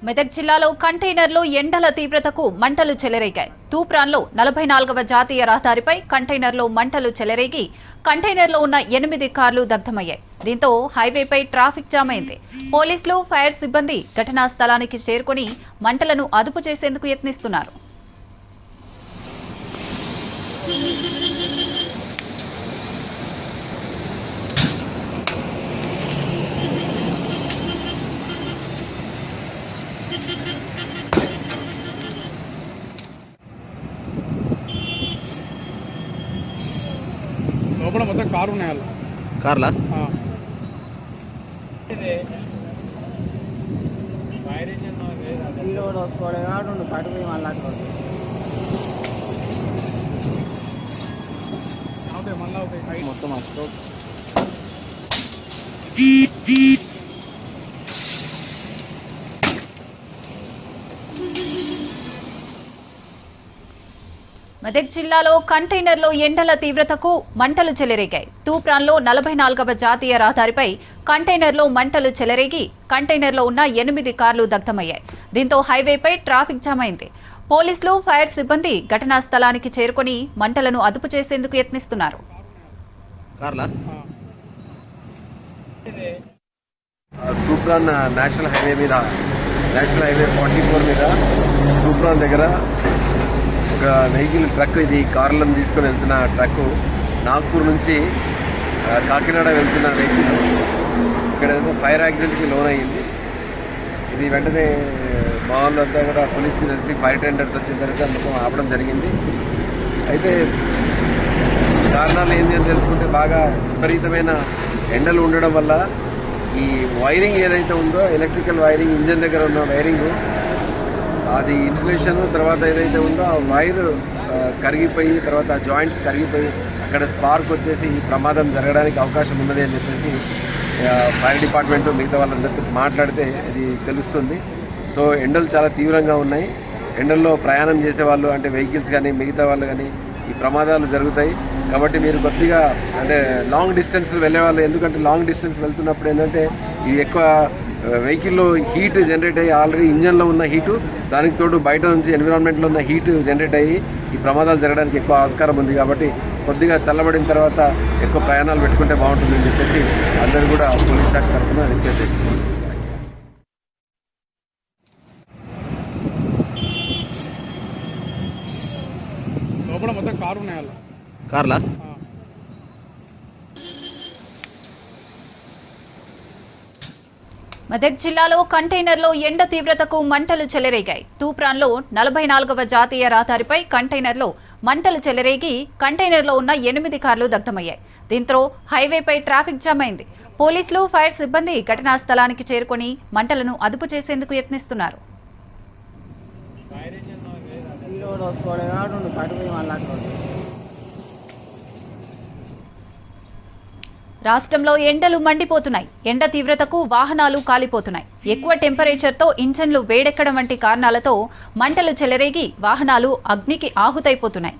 మెదక్ జిల్లాలో కంటైనర్లో ఎండల తీవ్రతకు మంటలు చెలరేగాయి. తూప్రాన్లో 44వ జాతీయ రహదారిపై కంటైనర్లో మంటలు చెలరేగి కంటైనర్లో ఉన్న 8 కార్లు దగ్ధమయ్యాయి. దీంతో హైవేపై ట్రాఫిక్ జామ్ అయింది. పోలీసులు, ఫైర్ సిబ్బంది ఘటనా స్థలానికి చేరుకుని మంటలను అదుపు చేసేందుకు యత్నిస్తున్నారు. లోపల మొత్తం కారు ఉన్నాయి వాళ్ళు కార్లా మొత్తం అస్తో మెదక్ జిల్లాలో కంటైనర్లో ఎండల తీవ్రతకు మంటలు చెలరేగాయి. తూప్రాన్లో 44వ జాతీయ రహదారిపై కంటైనర్లో మంటలు చెలరేగి కంటైనర్లో ఉన్న 8 కార్లు దగ్ధమయ్యాయి. దీంతో హైవేపై ట్రాఫిక్ జామ్ అయింది. పోలీసులు, ఫైర్ సిబ్బంది ఘటనా స్థలానికి చేరుకుని మంటలను అదుపు చేసేందుకు యత్నిస్తున్నారు. తూప్రాన్ నేషనల్ హైవే 44 మీద తూప్రాన్ దగ్గర ఒక వెహికల్ ట్రక్, ఇది కార్లను తీసుకొని వెళ్తున్న ట్రక్ నాగ్పూర్ నుంచి కాకినాడ వెళ్తున్న వెహికల్ ఇక్కడ ఫైర్ యాక్సిడెంట్కి లోన్ అయ్యింది. ఇది వెంటనే మా వాళ్ళంతా కూడా పోలీస్కి తెలిసి ఫైర్ టెండర్స్ వచ్చిన తర్వాత మొత్తం ఆపడం జరిగింది. అయితే కారణాలు ఏంటి అని తెలుసుకుంటే బాగా విపరీతమైన ఎండలు ఉండడం వల్ల ఈ వైరింగ్ ఏదైతే ఉందో, ఎలక్ట్రికల్ వైరింగ్, ఇంజన్ దగ్గర ఉన్న వైరింగ్, అది ఇన్సులేషన్ తర్వాత ఏదైతే ఉందో ఆ వైర్ కరిగిపోయి తర్వాత ఆ జాయింట్స్ కరిగిపోయి అక్కడ స్పార్క్ వచ్చేసి ప్రమాదం జరగడానికి అవకాశం ఉన్నది అని చెప్పేసి ఫైర్ డిపార్ట్మెంట్ మిగతా వాళ్ళందరితో మాట్లాడితే ఇది తెలుస్తుంది. సో ఎండలు చాలా తీవ్రంగా ఉన్నాయి. ఎండల్లో ప్రయాణం చేసేవాళ్ళు అంటే వెహికల్స్ కానీ మిగతా వాళ్ళు కానీ ఈ ప్రమాదాలు జరుగుతాయి. కాబట్టి మీరు కొద్దిగా అంటే లాంగ్ డిస్టెన్స్ వెళ్ళేవాళ్ళు, ఎందుకంటే లాంగ్ డిస్టెన్స్ వెళ్తున్నప్పుడు ఏంటంటే ఇది ఎక్కువ వెహికల్లో హీట్ జనరేట్ అయ్యి ఆల్రెడీ ఇంజన్లో ఉన్న హీటు, దానికి తోడు బయట నుంచి ఎన్విరాన్మెంట్లో ఉన్న హీట్ జనరేట్ అయ్యి ఈ ప్రమాదాలు జరగడానికి ఎక్కువ ఆస్కారం ఉంది. కాబట్టి కొద్దిగా చల్లబడిన తర్వాత ఎక్కువ ప్రయాణాలు పెట్టుకుంటే బాగుంటుందని చెప్పేసి అందరూ కూడా పోలీస్ శాఖ తరఫున రిక్వెస్ట్ చేస్తున్నారు. లోపల మొత్తం కారు ఉన్నాయి వాళ్ళు కార్లా మెదక్ జిల్లాలో కంటైనర్లో ఎండ తీవ్రతకు మంటలు చెలరేగాయి. తూప్రాన్లో 44వ జాతీయ రహదారిపై కంటైనర్లో మంటలు చెలరేగి కంటైనర్లో ఉన్న 8 కార్లు దగ్ధమయ్యాయి. దీంతో హైవేపై ట్రాఫిక్ జామ్ అయింది. పోలీసులు, ఫైర్ సిబ్బంది ఘటనా స్థలానికి చేరుకుని మంటలను అదుపు చేసేందుకు యత్నిస్తున్నారు. రాష్ట్రంలో ఎండలు మండిపోతున్నాయి. ఎండ తీవ్రతకు వాహనాలు కాలిపోతున్నాయి. ఎక్కువ టెంపరేచర్తో ఇంజన్లు వేడెక్కడం వంటి కారణాలతో మంటలు చెలరేగి వాహనాలు అగ్నికి ఆహుతైపోతున్నాయి.